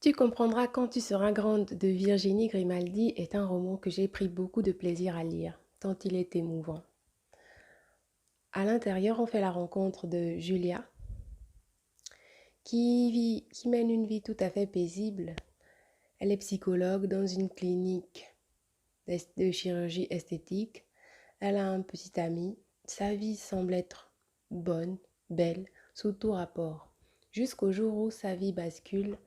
Tu comprendras quand tu seras grande de Virginie Grimaldi est un roman que j'ai pris beaucoup de plaisir à lire, tant il est émouvant. À l'intérieur, on fait la rencontre de Julia, qui mène une vie tout à fait paisible. Elle est psychologue dans une clinique de chirurgie esthétique. Elle a un petit ami. Sa vie semble être bonne, belle, sous tout rapport. Jusqu'au jour où sa vie bascule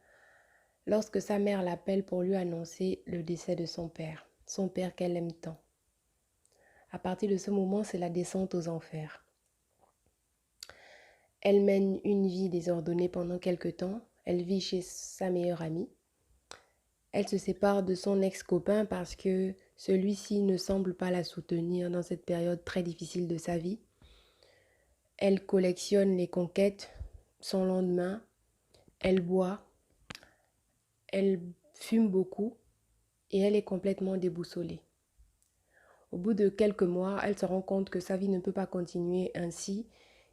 lorsque sa mère l'appelle pour lui annoncer le décès de son père qu'elle aime tant. À partir de ce moment, c'est la descente aux enfers. Elle mène une vie désordonnée pendant quelque temps. Elle vit chez sa meilleure amie. Elle se sépare de son ex-copain parce que celui-ci ne semble pas la soutenir dans cette période très difficile de sa vie. Elle collectionne les conquêtes sans lendemain. Elle boit. Elle fume beaucoup et elle est complètement déboussolée. Au bout de quelques mois, elle se rend compte que sa vie ne peut pas continuer ainsi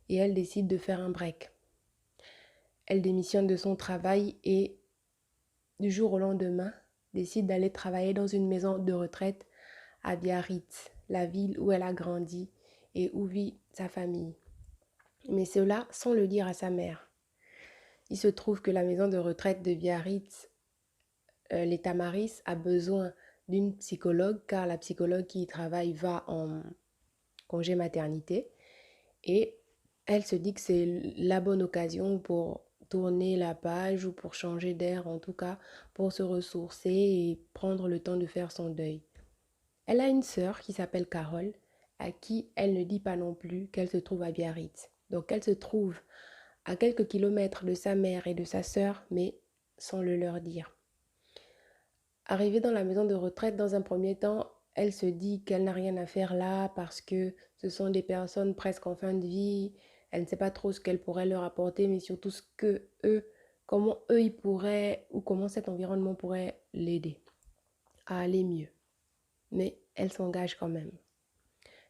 et elle décide de faire un break. Elle démissionne de son travail et du jour au lendemain décide d'aller travailler dans une maison de retraite à Biarritz, la ville où elle a grandi et où vit sa famille. Mais cela sans le dire à sa mère. Il se trouve que la maison de retraite de Biarritz, les Tamaris, a besoin d'une psychologue car la psychologue qui y travaille va en congé maternité et elle se dit que c'est la bonne occasion pour tourner la page ou pour changer d'air, en tout cas pour se ressourcer et prendre le temps de faire son deuil. Elle a une sœur qui s'appelle Carole, à qui elle ne dit pas non plus qu'elle se trouve à Biarritz. Donc elle se trouve à quelques kilomètres de sa mère et de sa sœur, mais sans le leur dire. Arrivée dans la maison de retraite, dans un premier temps, elle se dit qu'elle n'a rien à faire là parce que ce sont des personnes presque en fin de vie. Elle ne sait pas trop ce qu'elle pourrait leur apporter, mais surtout ce que eux, comment eux ils pourraient ou comment cet environnement pourrait l'aider à aller mieux. Mais elle s'engage quand même.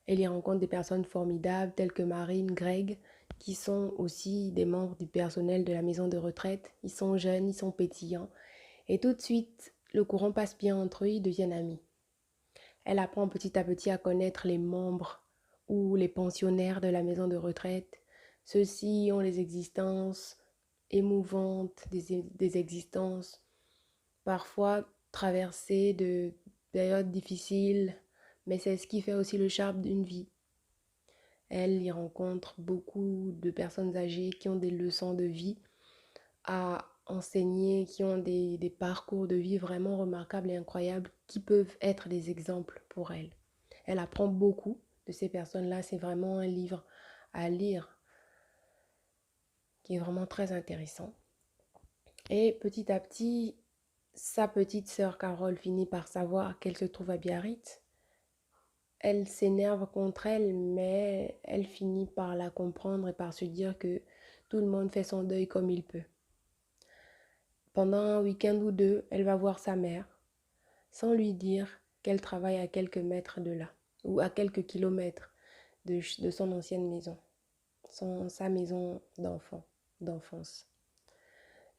Elle y rencontre des personnes formidables telles que Marine, Greg, qui sont aussi des membres du personnel de la maison de retraite. Ils sont jeunes, ils sont pétillants. Et tout de suite, le courant passe bien entre eux, ils deviennent amis. Elle apprend petit à petit à connaître les membres ou les pensionnaires de la maison de retraite. Ceux-ci ont des existences émouvantes, des existences parfois traversées de périodes difficiles, mais c'est ce qui fait aussi le charme d'une vie. Elle y rencontre beaucoup de personnes âgées qui ont des leçons de vie à enseigner, qui ont des parcours de vie vraiment remarquables et incroyables, qui peuvent être des exemples pour elle. Elle apprend beaucoup de ces personnes-là. C'est vraiment un livre à lire qui est vraiment très intéressant. Et petit à petit, sa petite sœur Carole finit par savoir qu'elle se trouve à Biarritz. Elle s'énerve contre elle, mais elle finit par la comprendre et par se dire que tout le monde fait son deuil comme il peut. Pendant un week-end ou deux, elle va voir sa mère, sans lui dire qu'elle travaille à quelques mètres de là, ou à quelques kilomètres de son ancienne maison, sa maison d'enfance.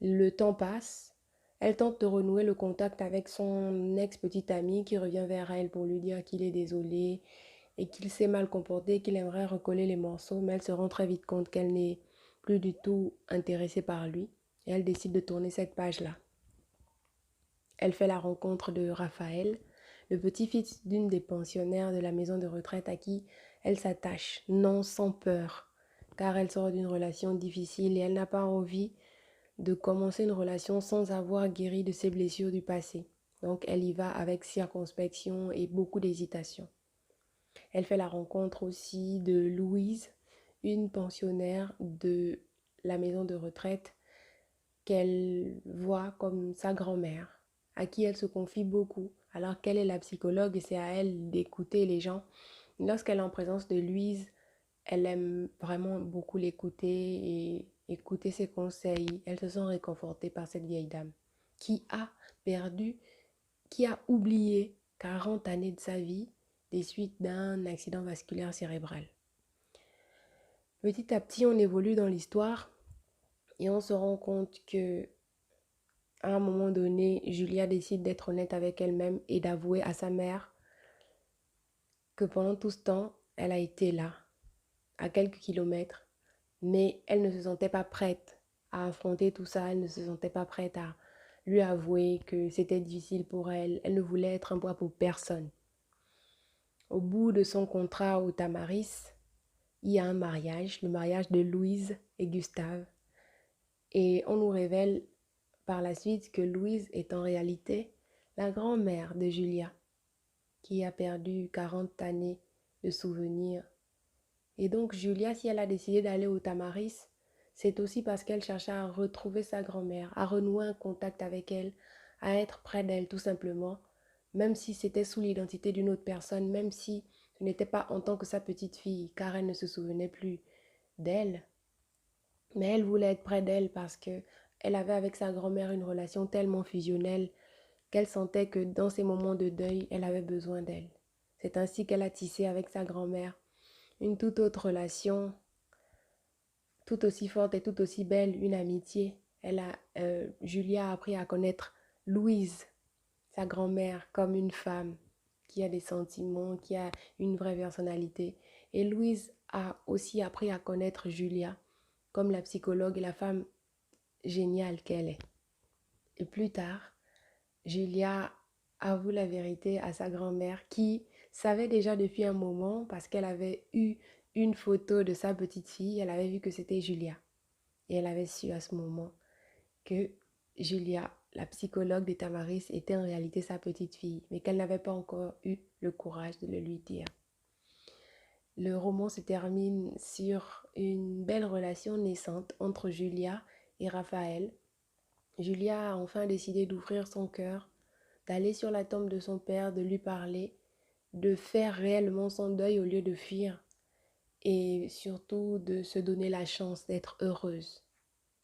Le temps passe, elle tente de renouer le contact avec son ex-petite amie qui revient vers elle pour lui dire qu'il est désolé et qu'il s'est mal comporté, qu'il aimerait recoller les morceaux, mais elle se rend très vite compte qu'elle n'est plus du tout intéressée par lui et elle décide de tourner cette page-là. Elle fait la rencontre de Raphaël, le petit-fils d'une des pensionnaires de la maison de retraite à qui elle s'attache, non sans peur, car elle sort d'une relation difficile et elle n'a pas envie de commencer une relation sans avoir guéri de ses blessures du passé. Donc elle y va avec circonspection et beaucoup d'hésitation. Elle fait la rencontre aussi de Louise, une pensionnaire de la maison de retraite qu'elle voit comme sa grand-mère, à qui elle se confie beaucoup, alors qu'elle est la psychologue et c'est à elle d'écouter les gens. Lorsqu'elle est en présence de Louise, elle aime vraiment beaucoup l'écouter et écouter ses conseils. Elle se sent réconfortée par cette vieille dame qui a perdu, qui a oublié 40 années de sa vie des suites d'un accident vasculaire cérébral. Petit à petit, on évolue dans l'histoire et on se rend compte que à un moment donné, Julia décide d'être honnête avec elle-même et d'avouer à sa mère que pendant tout ce temps, elle a été là, à quelques kilomètres, mais elle ne se sentait pas prête à affronter tout ça, elle ne se sentait pas prête à lui avouer que c'était difficile pour elle, elle ne voulait être un poids pour personne. Au bout de son contrat au Tamaris, il y a un mariage, le mariage de Louise et Gustave, et on nous révèle par la suite que Louise est en réalité la grand-mère de Julia, qui a perdu 40 années de souvenirs. Et donc Julia, si elle a décidé d'aller au Tamaris, c'est aussi parce qu'elle cherchait à retrouver sa grand-mère, à renouer un contact avec elle, à être près d'elle tout simplement, même si c'était sous l'identité d'une autre personne, même si ce n'était pas en tant que sa petite fille, car elle ne se souvenait plus d'elle, mais elle voulait être près d'elle parce que elle avait avec sa grand-mère une relation tellement fusionnelle qu'elle sentait que dans ces moments de deuil, elle avait besoin d'elle. C'est ainsi qu'elle a tissé avec sa grand-mère une toute autre relation, tout aussi forte et tout aussi belle, une amitié. Julia a appris à connaître Louise, sa grand-mère, comme une femme qui a des sentiments, qui a une vraie personnalité. Et Louise a aussi appris à connaître Julia comme la psychologue et la femme géniale qu'elle est. Et plus tard, Julia avoue la vérité à sa grand-mère qui savait déjà depuis un moment parce qu'elle avait eu une photo de sa petite fille, elle avait vu que c'était Julia. Et elle avait su à ce moment que Julia, la psychologue de Tamaris, était en réalité sa petite fille, mais qu'elle n'avait pas encore eu le courage de le lui dire. Le roman se termine sur une belle relation naissante entre Julia et Raphaël. Julia a enfin décidé d'ouvrir son cœur, d'aller sur la tombe de son père, de lui parler, de faire réellement son deuil au lieu de fuir et surtout de se donner la chance d'être heureuse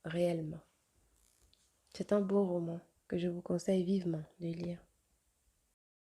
réellement. C'est un beau roman que je vous conseille vivement de lire.